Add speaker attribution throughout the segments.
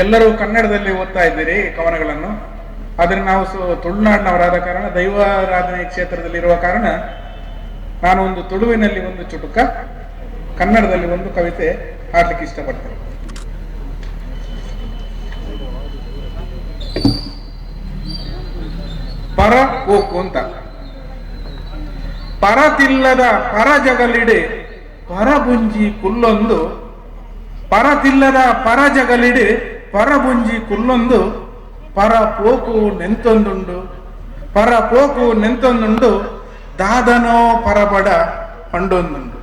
Speaker 1: ಎಲ್ಲರೂ ಕನ್ನಡದಲ್ಲಿ ಓದ್ತಾ ಇದ್ದೀರಿ ಕವನಗಳನ್ನು. ಆದರೆ ನಾವು ತುಳುನಾಡಿನವರಾದ ಕಾರಣ, ದೈವಾರಾಧನೆ ಕ್ಷೇತ್ರದಲ್ಲಿರುವ ಕಾರಣ ನಾನು ಒಂದು ತುಳುವಿನಲ್ಲಿ ಒಂದು ಚುಟುಕ, ಕನ್ನಡದಲ್ಲಿ ಒಂದು ಕವಿತೆ ಹಾಡ್ಲಿಕ್ಕೆ ಇಷ್ಟಪಡ್ತೇನೆ. ಪರ ಓಕು ಅಂತ. ಪರತಿಲ್ಲದ ಪರಜಗಲಿಡೆ ಪರಬುಂಜಿ ಕುಲ್ಲೊಂದು, ಪರತಿಲ್ಲದ ಪರಜಗಲಿಡೆ ಪರಬುಂಜಿ ಕುಲ್ಲೊಂದು, ಪರ ಪೋಕು ನೆಂತೊಂದುಂಡು, ಪರ ಪೋಕು ನೆಂತೊಂದುಂಡು, ದಾದನೋ ಪರಬಡ ಪಂಡೊಂದುಂಡು,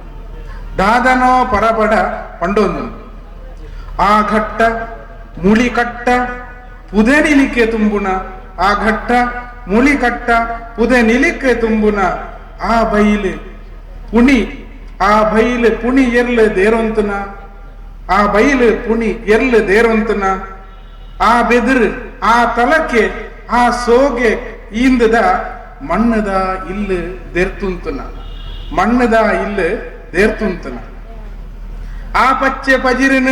Speaker 1: ದಾದನೋ ಪರಬಡ ಪಂಡೊಂದುಂಡು. ಆ ಘಟ್ಟ ಮುಳಿಕಟ್ಟ ಪುದೆ ನಿಲಿಕೆ ತುಂಬುನ, ಆ ಘಟ್ಟ ಮುಳಿಕಟ್ಟ ಪುದೆ ನಿಲಿಕೆ ತುಂಬುನ, ಆ ಬೈಲು ಪುಣಿ, ಆ ಬೈಲು ಪುಣಿ ಎರ್ಲು ದೇರೊಂತುನ, ಆ ಬೈಲು ಪುಣಿ ಎರ್ಲು ದೇರೊಂತುನ, ಆ ಬೆದರು ಆ ತಲಕ್ಕೆ ಆ ಸೋಗೆ ಈಂದದ ಮಣ್ಣದ ಇಲ್ಲು ದೇರ್ತುಂತುನ, ಮಣ್ಣದ ಇಲ್ಲು ದೇರ್ತುಂತುನ. ಆ ಪಚ್ಚೆ ಪಜಿರಿನ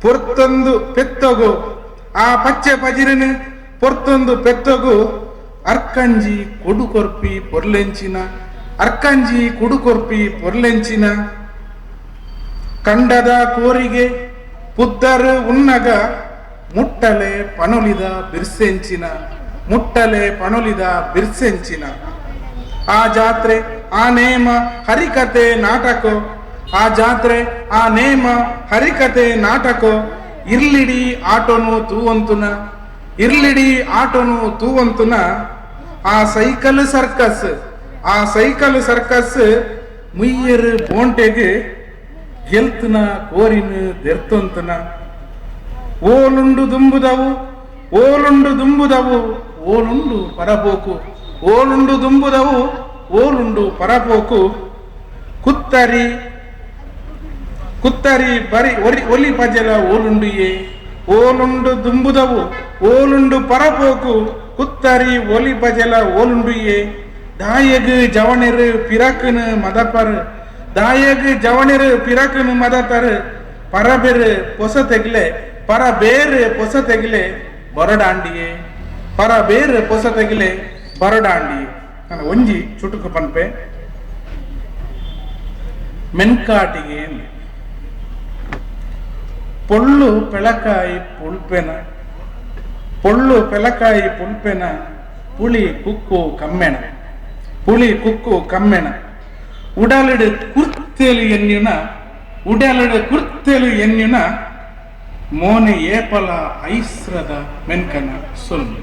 Speaker 1: ಪೊರ್ತೊಂದು ಪೆತ್ತಗು, ಆ ಪಚ್ಚೆ ಪಜಿರಿನ ಪೊರ್ತೊಂದು ಪೆತ್ತಗು, ಅರ್ಕಂಜಿ ಕೊಡುಕೊರ್ಪಿ ಪೊರ್ಲೆಂಚಿನ, ಅರ್ಕಂಜಿ ಕುಡುಕೊರ್ಪಿ ಪೊರ್ಲೆಂಚಿನ. ಕಂಡದ ಕೋರಿಗೆ ಪುದ್ದರು ಉನ್ನಗ, ಮುಟ್ಟಲೆ ಪಣೊಲಿದ ಬಿರ್ಸೆಂಚಿನ, ಮುಟ್ಟಲೆ ಪಣೊಲಿದ ಬಿರ್ಸೆಂಚಿನ. ಆ ಜಾತ್ರೆ ಆ ನೇಮ ಹರಿಕತೆ ನಾಟಕ, ಆ ಜಾತ್ರೆ ಆ ನೇಮ ಹರಿಕತೆ ನಾಟಕ. ಇರ್ಲಿಡಿ ಆಟೋನು ತೂವಂತುನ, ಇರ್ಲಿಡಿ ಆಟೋನು ತೂವಂತುನ. ಆ ಸೈಕಲ್ ಸರ್ಕಸ್, ಆ ಸೈಕಲ್ ಸರ್ಕಸ್ ಮುಯ್ಯರು ಬೋಂಟೆಗೆ ಗೆಲ್ತನ ಕೋರಿನ ದೆರ್ತೊಂತನ. ಓಲುಂಡು ದುಂಬುದವು, ಓಲುಂಡು ದುಂಬುದವು, ಓಲುಂಡು ಪರಪೋಕು, ಓಲುಂಡು ದುಂಬುದವು, ಓಲುಂಡು ಪರಪೋಕು. ಕುತ್ತರಿ ಕುತ್ತರಿ ಬರಿ ಒಲಿ ಪಜಲ ಓಲುಂಡುಯೇ, ಓಲುಂಡು ದುಂಬುದವು, ಓಲುಂಡು ಪರಪೋಕು. ಕುತ್ತರಿ ಒಲಿ ಪಜಲ ಓಲುಂಡುಯೇ. ದಾಯಗ್ ಜವಣೆರು ಪಿರಕನು ಮದಪರ್, ದಾಯಗ್ ಜವಣೆರು ಪಿರಕನು ಮದಪರ್. ಪರಬೆರು ಪೊಸ ತೆಗ್ಲೆ, ಪರ ಬೇರೆ ಪೊಸ ತೆಗಿಲೆ ಬರಡಾಂಡಿಯೇ, ಪರ ಬೇರೆ ಪೊಸ ತೆಗಿಲೆ ಬರಡಾಂಡಿಯೇ. ನಾನು ಒಂಜಿ ಚುಟುಕು ಪನ್ಪೆ. ಮೆನ್ಕಾಟಿಗೆ ಪೊಳ್ಳು ಪೆಳಕಾಯಿ ಪುಲ್ಪೆನ, ಪೊಳ್ಳು ಪೆಳಕಾಯಿ ಪುಲ್ಪೆನ. ಪುಳಿ ಕುಕ್ಕು ಕಮ್ಮೆಣ, ಪುಳಿ ಕುಕ್ಕು ಕಮ್ಮೆಣ. ಉಡಲಿಡು ಕುರ್ತೇಲು ಎನ್ನುನ, ಉಡಲಿಡು ಕುರ್ತೇಲು ಎನ್ನುನ. ಮೋನೆ ಏಪಲ ಐಸ್ರದ ಮೆನ್ಕನ ಸೊಲ್ಲು.